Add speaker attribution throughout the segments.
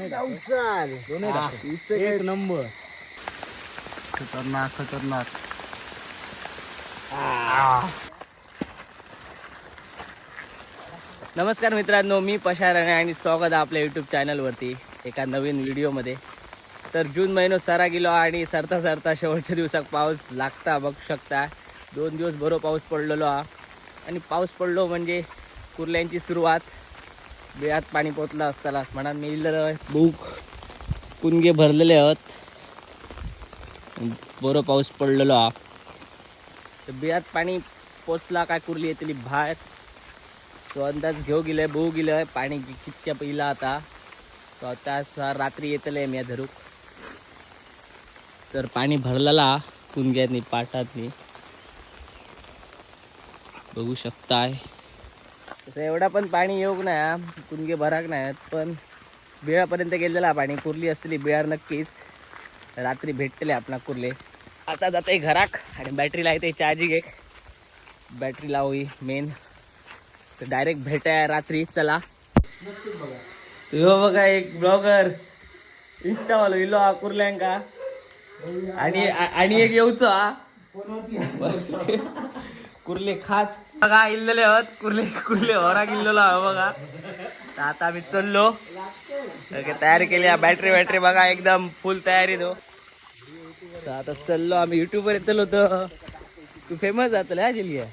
Speaker 1: चाल एक नंबर.
Speaker 2: खतरनाक खतरनाक.
Speaker 3: नमस्कार मित्रांनो, मी पशार आणि स्वागत आहे आपल्या यूट्यूब चॅनलवरती एका नवीन व्हिडिओमध्ये. तर जून महिना सारा गेलो आणि सरता सरता शेवटच्या दिवसात पाऊस लागता बघू शकता. 2 दिवस बरो पाऊस पडलेलो हा आणि पाऊस पडलो म्हणजे कुर्ल्यांची सुरुवात. बिळात पाणी पोचलं असताना म्हणा मिळलं बुक कुणगे भरलेले आहेत. बरो पाऊस पडलेलो हा. तर बिळात पाणी पोचला काय कुर्ली येतली बाहेर. सो अंदाज घेऊ गेले बघू गेलं पाणी कितक्या पहिला आता. तो आता रात्री येतले मी धरूक. तर पाणी भरलेला कुणग्यानी पाटातनी बघू शकताय. तसं एवढा पण पाणी येऊक नाही, कुणगे भराक नाहीत, पण बिळापर्यंत गेलेला पाणी. कुर्ली असतली बिळार नक्कीच रात्री भेटतले आपणा कुर्ले. आता जाते घराक आणि बॅटरी लावते चार्जिंग. एक बॅटरी लावू मेन. तर डायरेक्ट भेटाय रात्री. चला बघा एक ब्लॉगर इंस्टावालो इलो हा कुर्ल्यांका आणि एक येऊचो हा कुर्ले खास बघा इल्लेले आहोत. कुर्ले कुर्ले होरा गेलेलो हा बघा. तर आता आम्ही चललो तयारी केली. बॅटरी बघा एकदम फुल तयारी दो. तर आता चललो आम्ही. युट्यूबवर येतलो तर तू फेमस जातलं हा जिल्ह्या.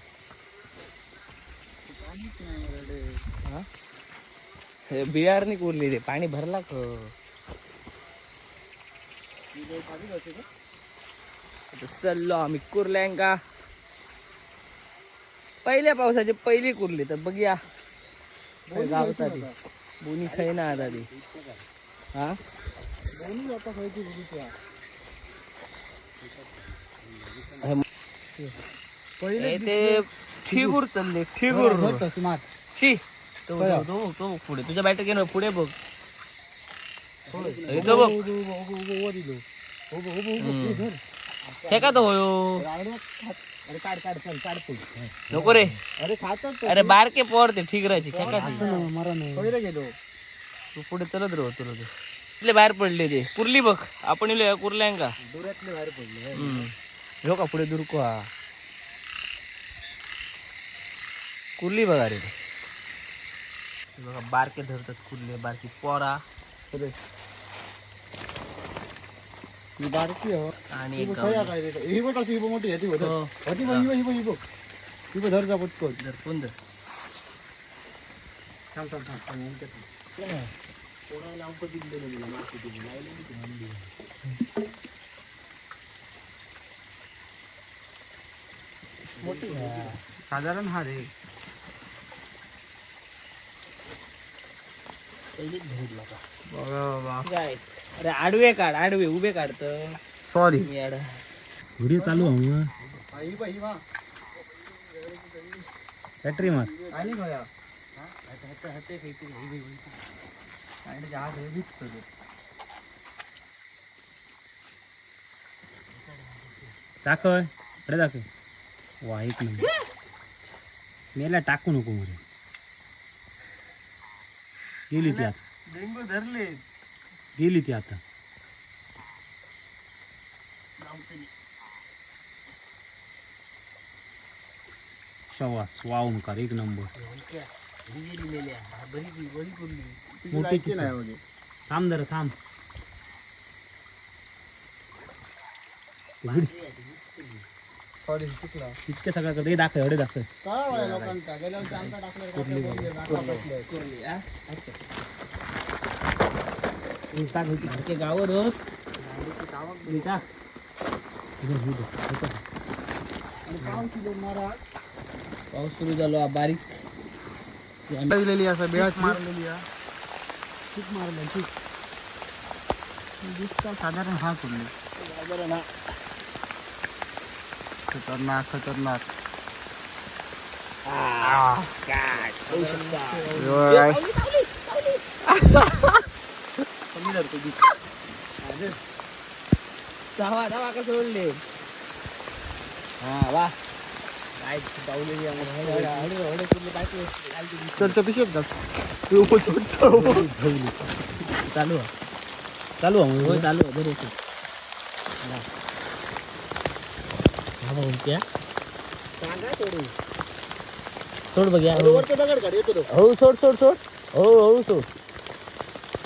Speaker 3: बिहार नाही कुरली रे, पाणी भरला चललो आम्ही कुर्ल्यांका. पहिल्या पावसाची पहिली कुर्ली. तर बघूया गावता ती बोनी खाई ना आता ती. हा ते ठिगूर चालले ठिगूर शी. तो पुढे तुझ्या बॅट घेणं पुढे बघ. हे का तो होयो नको रे. अरे बारके पोर ते ठीक राहायची गेलो. तू पुढे चलत राहो तुला. तिथले बाहेर पडले ते कुर्ली बघ. आपण इलो कुर्ल्यांका दुरातले बाहेर पडले. हो का पुढे दुरको हा कुर्ली बघा रे. बघा बारके धरतात कुर्ले बारकी पोरा.
Speaker 1: ही बारकी हो
Speaker 3: आणि एक
Speaker 1: ही बघ अशी मोठी आहे ती बघ. ही बघ ही बघ ही बघ धर जा पटकन.
Speaker 3: धर कोण धर.
Speaker 1: थांब थांब थांब.
Speaker 3: मोठी
Speaker 1: साधारण हा रे.
Speaker 3: अरे आडवे काढ. आडवे उभे काढत.
Speaker 1: सॉरी
Speaker 2: व्हिडिओ चालू आहे. बॅटरी मार.
Speaker 1: आणि खया
Speaker 2: दाखव अरे दाखव. वा एक नंबर. मेला टाकू नको मरे. गेली ती आता.
Speaker 3: डेंगू धरले.
Speaker 2: गेली ती आता. शवास वावूनकार एक नंबर. मोठी
Speaker 1: नाही
Speaker 2: थांब जरा थांब.
Speaker 1: सॉरी चुकला.
Speaker 2: इतक्या सगळ्याकडे दाखव एवढे दाखव.
Speaker 1: कळा लोकांचा गेल्या वर्षी आमचा
Speaker 3: टाकले गावर होत. पाऊस सुरू झालो बारीक.
Speaker 1: असं बेळात मारलेली ठीक मारलं ठीक दिसता साधारण हा कुर्ली. खतरनाक खतरनाक.
Speaker 3: धावा धावा कसं सोडले. हा वा काय गावलेली
Speaker 1: चढच्या पिशेत का
Speaker 3: चालू आहे चालू आहे होय चालू आहे बरे सोड बघ यार
Speaker 1: दगड काढ येतो
Speaker 3: हो सोड सोड सोड हो हो सोड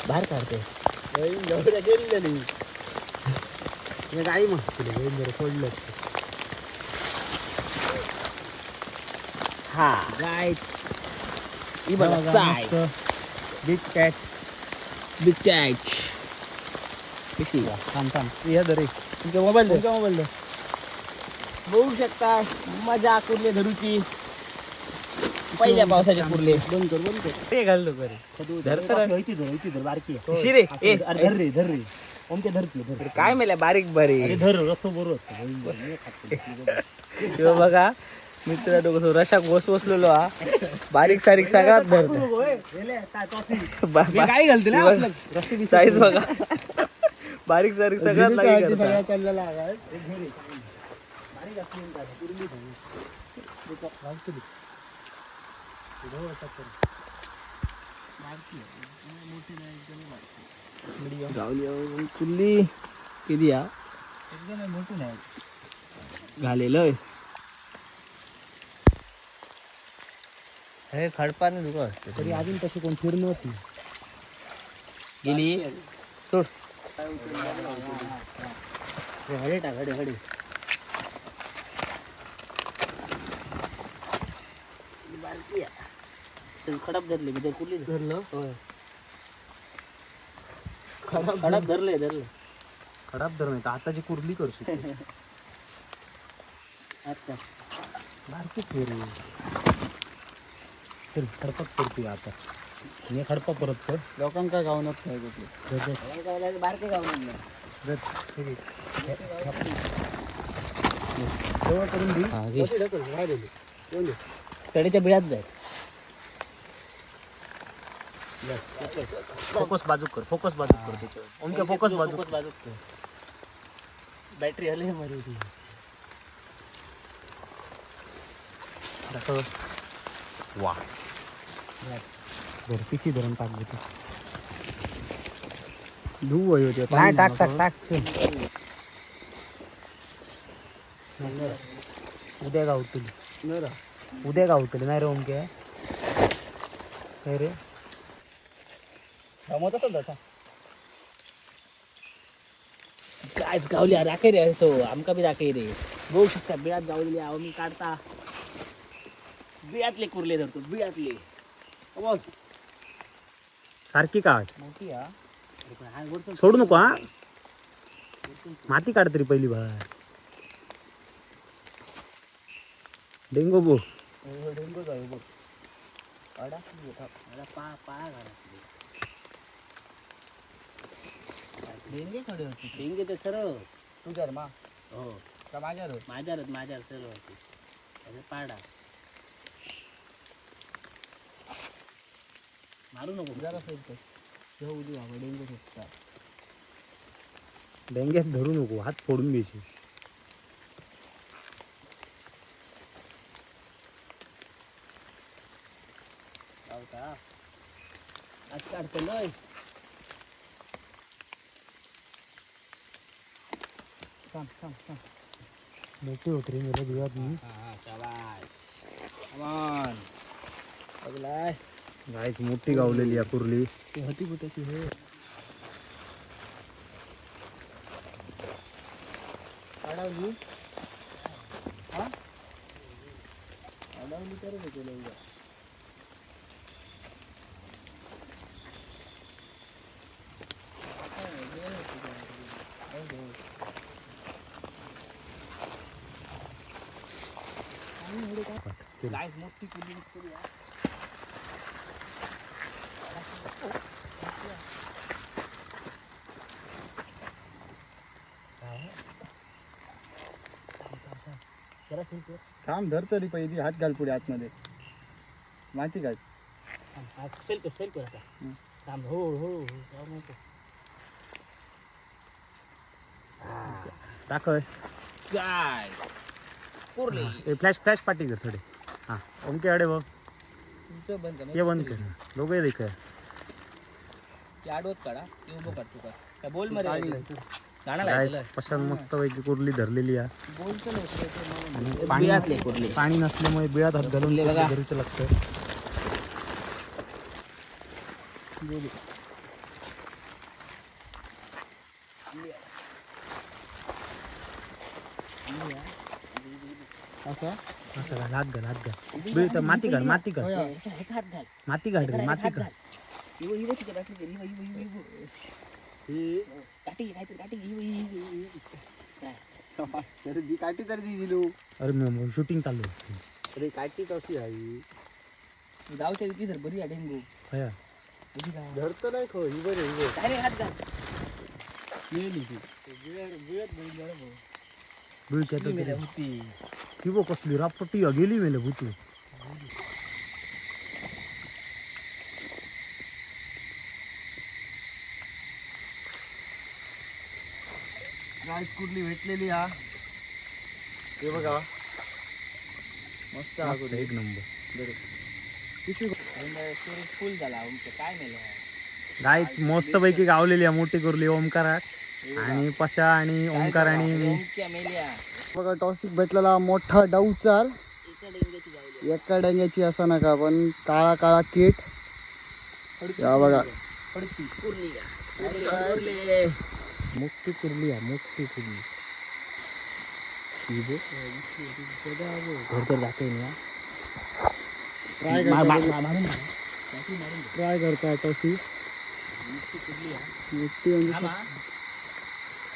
Speaker 3: बाहेर काढते
Speaker 1: गेलेली
Speaker 3: गाडी मग सोडलं हा गाय ही बघा साईज बिग कॅट कशी
Speaker 2: या दरे
Speaker 3: तुमच्या मोबाईल दे बघू शकता मजा कुर्ले धरूची पहिल्या पावसाचे कुर्ले
Speaker 1: बंद कर
Speaker 2: ते घाललो करे
Speaker 3: धर
Speaker 2: बारकी
Speaker 3: शिरे ए
Speaker 2: धर रे ओमच्या धरते
Speaker 3: काय मेल्या बारीक बारीक
Speaker 2: धर रस्तो बरोबर
Speaker 3: किंवा बघा मित्रांनो कसं रशाक बसलेलो हा बारीक सारीक सगळ्यात धरतो
Speaker 2: काय घालते
Speaker 3: साईज बघा बारीक सारीक सगळ्यात लागली
Speaker 1: सगळ्या चाललेला आहे
Speaker 3: गावली कुल्ली किती या
Speaker 1: एकदम मोठी नाही
Speaker 3: घालेलं हे खडपाने दुखा असते
Speaker 1: तरी अजून तशी कोण फिरणं होती
Speaker 3: गेली सोड
Speaker 2: हडे टाक हडे
Speaker 3: खडप धरले मी कुठली
Speaker 1: धरलं
Speaker 3: खडप धरले
Speaker 2: खराब धर नाही आताची कुर्ली करू शकते
Speaker 3: अच्छा
Speaker 2: बारकीच फेरी चल खडपाच करते आता मी खडपा परत कर
Speaker 1: लोकांका गावनात काय घेतलं
Speaker 3: बारके गाव
Speaker 1: जवळ करून दे
Speaker 3: तडीच्या बिळात जाय
Speaker 2: फोकस बाजू कर त्याच्यावर ओमके फोकस बाजू
Speaker 3: बॅटरी हले मरी होती
Speaker 2: वा धर पिशी धरून टाक घेतो
Speaker 1: धुव होते
Speaker 2: नाही टाक चल उद्या गावतली नाही रे ओमके काय रे
Speaker 3: कायच गावली राखे रे तो आमका बी राखे रे बघू शकता बिळात गावलेली आहो मी काढता बिळातले कुर्ले धरतो बिळातले बघ
Speaker 2: सारखी काढ
Speaker 3: मोठी हा
Speaker 2: सोडू नको हा माती काढ तरी पहिली बार डेंगो बो
Speaker 3: डेंगू जाऊ बघ पाळा घाला डेंगे ते सरळ
Speaker 1: तुझ्या मा
Speaker 3: हो
Speaker 1: का माझ्यावर
Speaker 3: माझ्यावर सरळ होती त्याचा पाडा मारू नको
Speaker 1: जरा डेंगू सुटता
Speaker 2: डेंग्यात धरू नको हात फोडून घ्यायची
Speaker 3: आज काढतो लय
Speaker 2: मोठी होती रे मला दिवात मी गायच मोठी गावलेली या कुर्ली
Speaker 1: होती बुटाची हे अडवली हा अडवली तर केलं
Speaker 3: काय मोठी कुली करूया
Speaker 1: थांब धर तरी पहिली हात घाल पुढे आतमध्ये माहिती काय
Speaker 3: सेल कर आता थांब हो हो हो
Speaker 2: टाकय
Speaker 3: काय कुर्ली
Speaker 2: फ्लॅश फ्लॅश पाठी कर थोडे. हा ओमके अडे बघ
Speaker 3: तुमचं बंद कर
Speaker 2: ते बंद कर दोघे देख
Speaker 3: आडवत काढा ते उभं काढ तुका काय बोल मध्ये गाणं
Speaker 2: गाय
Speaker 3: लागलं
Speaker 2: पशान मस्त पैकी कुर्ली धरलेली आहे.
Speaker 3: बोलचं
Speaker 2: आणि पाणी
Speaker 3: बिळातले कुर्ली
Speaker 2: पाणी नसल्यामुळे बिळात हात घालून
Speaker 3: कुर्ली बघा.
Speaker 2: धरूचं लागतं.
Speaker 3: असं
Speaker 2: असं घाल हात घाल हात घाल बिळ तर माती काढ माती काढ
Speaker 3: हात घाल
Speaker 2: माती काढ रे माती काढ.
Speaker 3: इवो इवो तिथे बॅटरी इवो इवो इवो काठी काहीतरी काठी इवो इवो
Speaker 1: तरी दी काठी तरी दी दिलो.
Speaker 2: अरे शूटिंग चालू आहे.
Speaker 1: अरे काठी कशी आहे
Speaker 3: जाऊच्या तिथे बरी आहे डेंगू
Speaker 2: हया
Speaker 1: धरत नाही खो ही बरे ही
Speaker 3: काय रे हात घाल
Speaker 2: बिळ खेळतो
Speaker 3: मेल्या होती
Speaker 2: किंवा कसली रापटी गेली मेले भूतू.
Speaker 1: गाय कुर्ली भेटलेली हा. हे बघा
Speaker 3: मस्त
Speaker 2: मस्त एक नंबर.
Speaker 3: फुल झाला आमचं काय मेलं
Speaker 2: गायच मस्त पैकी गावलेली आहे मोठी कुर्ली ओमकारात आणि पशा आणि ओमकार आणि मी.
Speaker 3: मेल्या
Speaker 1: बघा टॉसिक भेटलेला मोठा डाऊचाल
Speaker 3: एका डेंग्याची गावली
Speaker 1: एका डेंग्याची असा नका पण काळा काळा केट या बघा
Speaker 3: कुर्ली
Speaker 2: मोठी कुर्ली आहे मोठी कुर्ली.
Speaker 3: घर तर जाते ना
Speaker 1: ट्राय करता टॉसिक मोठी म्हणजे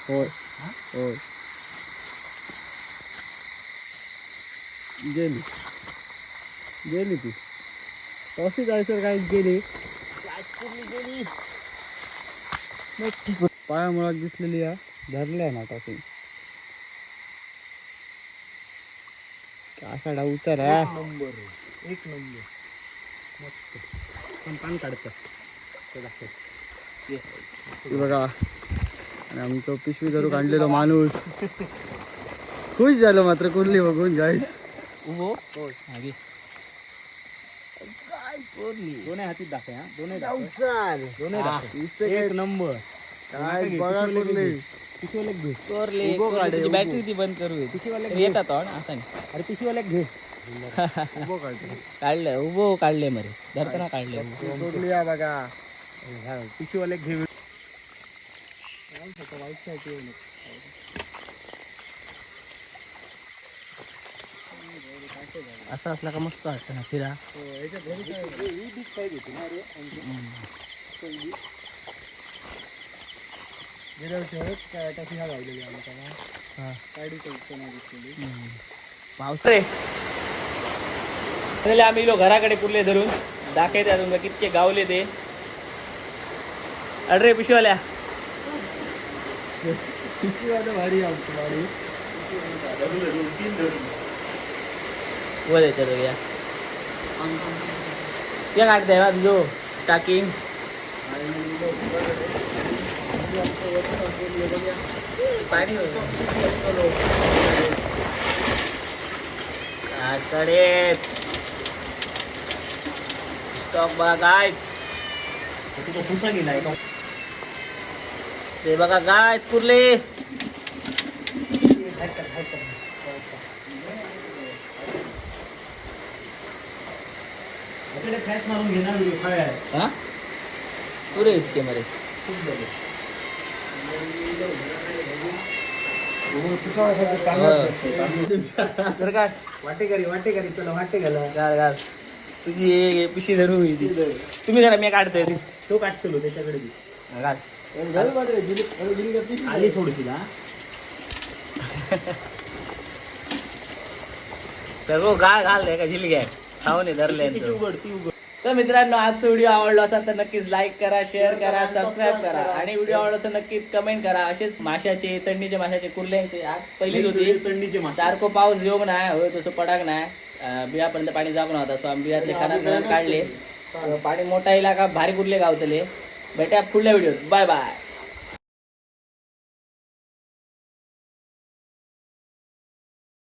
Speaker 1: होय होय गेली गेली ती टॉसिक आहे सर काय गेली पायामुळा दिसलेली आहे धरल्या ना टॉसिक असा डाऊचा रा
Speaker 2: एक नंबर पण पान काढतं
Speaker 1: हे बघा आणि आमचं पिशवी धरून काढलेलो माणूस खुश झालं मात्र कुर्ली बघून जायच
Speaker 3: उभो मागे
Speaker 2: दोन्ही हातीत दाखव हा दोन्ही
Speaker 1: चाल
Speaker 2: दोन्ही एक नंबर.
Speaker 1: काय बघा कुर्ली
Speaker 2: पिशवीवाले घे
Speaker 3: कोरले
Speaker 1: उभो काढे, उभो.
Speaker 3: बॅटरी ती बंद करू
Speaker 2: पिशवीवाले
Speaker 3: तरी येतात हो ना असं नाही.
Speaker 2: अरे पिशवीवाले घे
Speaker 1: उभो काढते
Speaker 3: काढलं उभो काढले मरे धरताना काढले उभो.
Speaker 1: कुर्ली या बघा
Speaker 2: पिशवीवाले घे.
Speaker 3: असं असला का मस्त वाटतं ना फिरा
Speaker 1: गेल्या वर्षी हळद काय टॉसी ह्या गावलेली आम्हाला साडी
Speaker 3: पाऊस रे आम्ही गेलो घराकडे कुर्ले धरून दाखवते तुमका कितके गावले ते अरे पिशवाल्या
Speaker 1: भारी आमची गाडी
Speaker 3: वर येते रे या काढते ना तुझो स्टाकिंग पाणी कडे स्टॉक बघा गायच ते बघा गायच कुर्ले
Speaker 2: फ्लॅश मारून घेणार
Speaker 3: हा पुरे इतके मरे तर काय
Speaker 2: वाटेकरी चला वाटे गेला
Speaker 3: घाल घाल तुझी पिशी धरू तुम्ही जरा मी काढतोय
Speaker 2: तो काढतो त्याच्याकडे
Speaker 3: घाल
Speaker 2: आली सोडशील हा
Speaker 3: सर्व गाळ घाल का झिल घ्या खाऊन धरले तर मित्रांनो आजचा व्हिडिओ आवडला असेल तर नक्कीच लाईक करा शेअर करा सबस्क्राईब करा आणि व्हिडिओ आवडला तर नक्कीच कमेंट करा असेच माशाचे चढणीचे माशाचे कुर्ल्यांचे आज पहिलीच होती
Speaker 2: चढणीचे मासे
Speaker 3: सारखं पाऊस योग नाही होय तसं पडाक नाही बिळापर्यंत पाणी जाऊन नव्हता सो आम्ही बिळातले खाना काढले पाणी मोठा इलाका भारी कुर्ले गावतले भेटा पुढल्या व्हिडिओत बाय बाय.